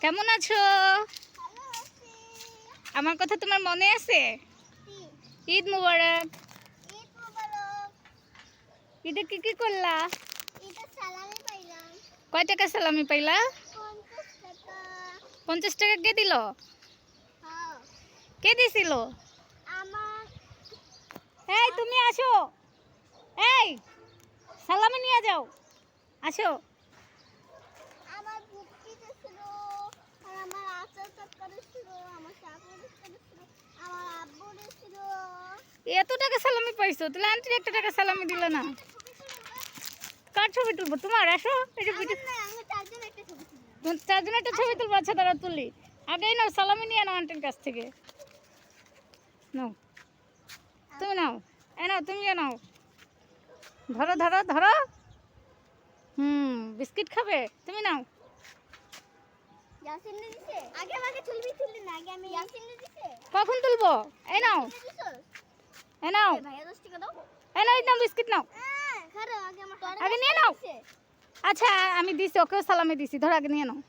কেমন আছো? আমার কথা তোমার মনে আছে? ঈদ মুবারক। ঈদে কি কি করলা? কয় টাকা সালামি পাইলা? 50 টাকা কে দিল? কে দিছিল? এই তুমি আসো, এই সালামি নিয়ে যাও, আসো। এত টাকা সালামি পাইছো, তাহলে আন্টির একটা টাকা সালামি দিল না? কার ছবি তুলবো তোমার? আসো, এই যে চারজন একটা ছবি তুলবো। আচ্ছা তারা তুলি, আগেই নাও সালামি নিয়ে নাও আন্টির কাছ থেকে। নাও, তুমি নাও, এ নাও, তুমিও নাও, ধরো ধরো ধরো। বিস্কিট খাবে? তুমি নাও। কখন তুলবো? এই নাও, এই নাও, এই নাও, নাও বিস্কিট নাও, আগে নিয়ে নাও। আচ্ছা আমি দিছি, ওকেও সালামি দিছি, ধরো আগে নিয়ে নাও।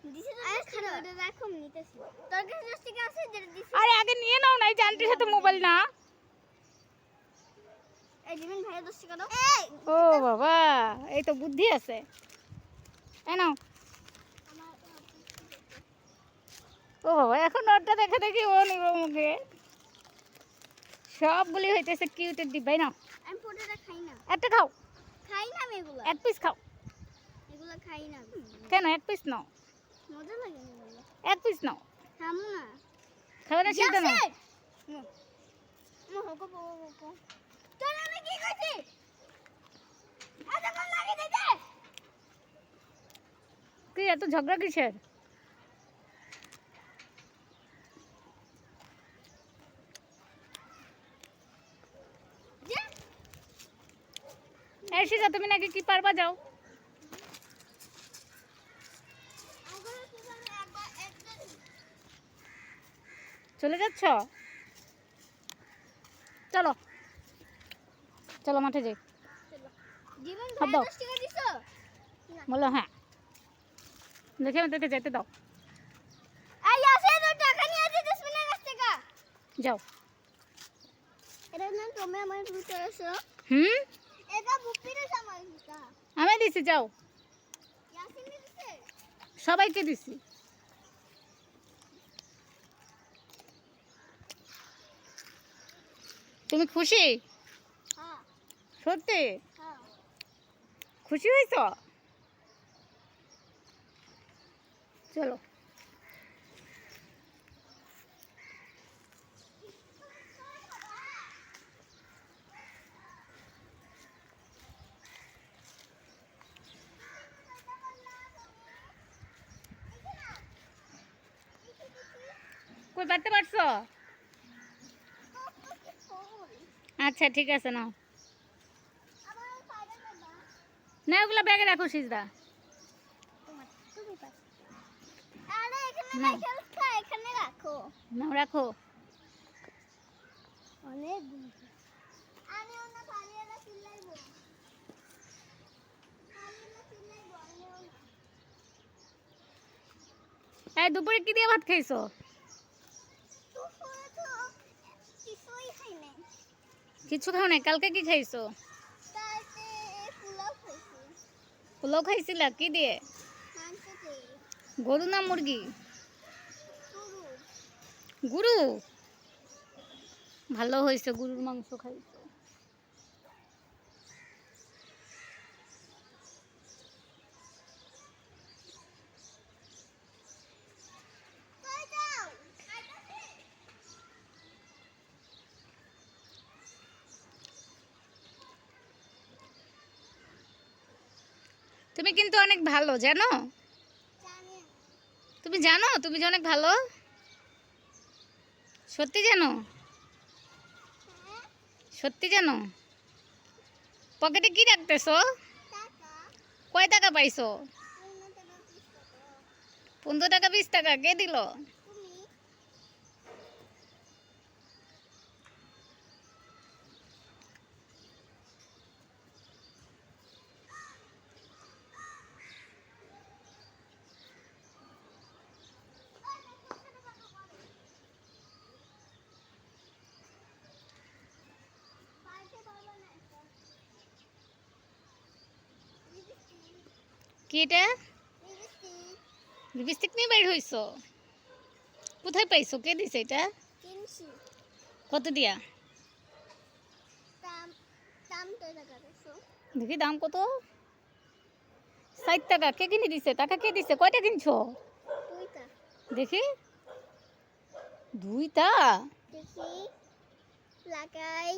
আরে আগে নিয়ে নাও না, এই যে আন্টির সাথে মোবাইল না। ও বাবা, এই তো বুদ্ধি আছে। এই নাও। ও বাবা, এখন ওরটা দেখে দেখি ও নিব মুখে। সবগুলি হইতেছে কিউটের ডিব্বাই। নাও, আমি পোটেটা খাই না। একটা খাও। খাই না আমি এগুলো। এক পিস খাও। এগুলো খাই না। কেন? এক পিস নাও। মজা লাগে না এগুলো। এক পিস নাও। খামু না। খাবে না সেটা নাও। মোহকো পোকো। তোর আমি কি কইছি? আদা কোন লাগি দিতে? কি এত ঝগড়া কিসের? এসে যা, তুমি নাকি কি পারবা? যাও। চলে যাচ্ছ? চলো চলো মাঠে যাই। জীবন হাত দাও। 10 টাকা দিছো? বলো হ্যাঁ। দেখে আমাদেরকে যেতে দাও। এই আসে তো টাকা নিয়ে আসি 10 মিনিটের কাছ থেকে। যাও। এটা না তুমি আমার ভিতরে আসো। এটা বুপিরে সামাল দিতা। আমি দিছি, যাও। ইয়াসিন দিছে? সবাইকে দিছি। তুমি খুশি? হ্যাঁ। সত্যি হ্যাঁ। খুশি হয়েছ? চলো। কই পারতে পারছো? আচ্ছা ঠিক আছে, নাও। না ওগুলো ব্যাগে রাখো সিজদা। আরে এখানে নাও। রাখো, এখানে রাখো। নাও, রাখো। অনেক আমি ওনা খালিয়ালা চিল্লাইবো। খালিয়ালা চিল্লাইবো আমি ওনা। এই দুপুরে কি দিয়ে ভাত খাইছো? দুপুরে তো কিছুই খাই নাই। কিছু খাও নাই? কালকে কি খাইছো? কালকে পোলাও খাইছি। পোলাও খাইছিলা? কি দিয়ে? মাংস দিয়ে। গরু না মুরগি? গরু। গরু? ভালো হয়েছে, গরুর মাংস খাইছো। কই যাও? আইতাছি। তুমি কিন্তু অনেক ভালো, জানো? জানি। তুমি জানো তুমি যে অনেক ভালো? সত্যি জানো? হ্যাঁ? সত্যি জানো? পকেটে কি রাখতেছো? টাকা। কয় টাকা পাইছো? 15 টাকা 20 টাকা। 15 টাকা 20 টাকা কে দিল? তুমি? কি এটা? লিপস্টিক নিয়ে বের হইছো? কোথায় পাইছো? কে দিছে এটা? কিনছি। কত দিয়া? দাম দাম তো টাকা দিছো। দেখি দাম কত? 60 টাকা। কে কিনে দিছে? টাকা কে দিছে? কয়টা কিনছো? দুইটা। দেখি। দুইটা? দেখি লাগাই।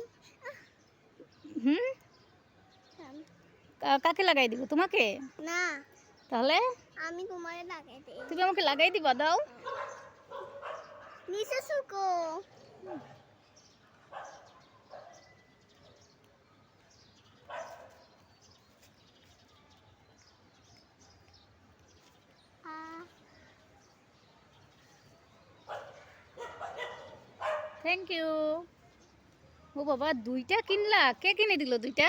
হুম? কাকে লাগাই দিব? তোমাকে? না, তাহলে আমি তোমারে লাগাই দেই। তুমি আমাকে লাগাই দিবা, দাও। নিচে শুকো। Thank you. ও বাবা, দুইটা কিনলা? কে কিনে দিল দুইটা?